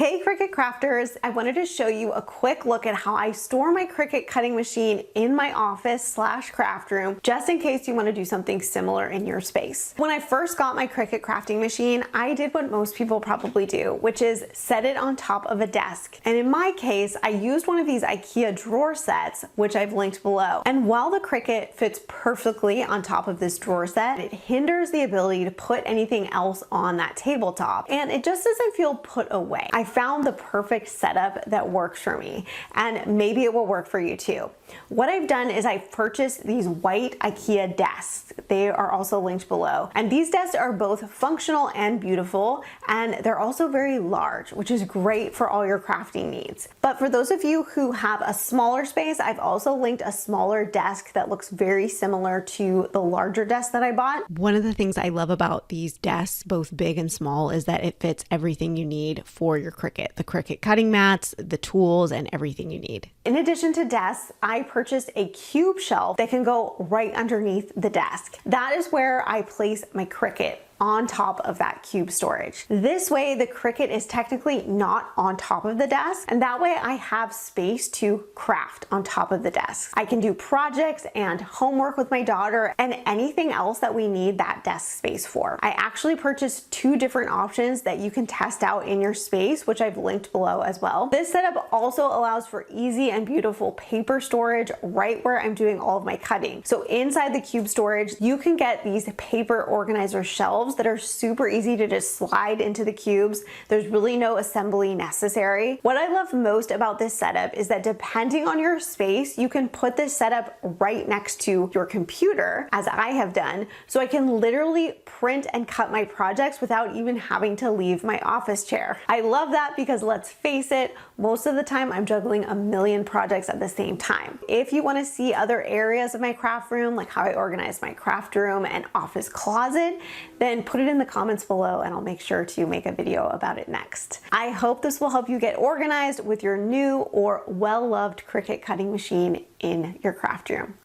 Hey Cricut crafters, I wanted to show you a quick look at how I store my Cricut cutting machine in my office/craft room, just in case you want to do something similar in your space. When I first got my Cricut crafting machine, I did what most people probably do, which is set it on top of a desk. And in my case, I used one of these IKEA drawer sets, which I've linked below. And while the Cricut fits perfectly on top of this drawer set, it hinders the ability to put anything else on that tabletop, and it just doesn't feel put away. I found the perfect setup that works for me, and maybe it will work for you too. What I've done is I've purchased these white IKEA desks. They are also linked below. And these desks are both functional and beautiful, and they're also very large, which is great for all your crafting needs. But for those of you who have a smaller space, I've also linked a smaller desk that looks very similar to the larger desk that I bought. One of the things I love about these desks, both big and small, is that it fits everything you need for your Cricut. The Cricut cutting mats, the tools, and everything you need. In addition to desks, I purchased a cube shelf that can go right underneath the desk. That is where I place my Cricut, on top of that cube storage. This way, the Cricut is technically not on top of the desk, and that way I have space to craft on top of the desk. I can do projects and homework with my daughter and anything else that we need that desk space for. I actually purchased two different options that you can test out in your space, which I've linked below as well. This setup also allows for easy and beautiful paper storage right where I'm doing all of my cutting. So inside the cube storage, you can get these paper organizer shelves that are super easy to just slide into the cubes. There's really no assembly necessary. What I love most about this setup is that depending on your space, you can put this setup right next to your computer, as I have done, so I can literally print and cut my projects without even having to leave my office chair. I love that because let's face it, most of the time I'm juggling a million projects at the same time. If you want to see other areas of my craft room, like how I organize my craft room and office closet, then put it in the comments below and I'll make sure to make a video about it next. I hope this will help you get organized with your new or well-loved Cricut cutting machine in your craft room.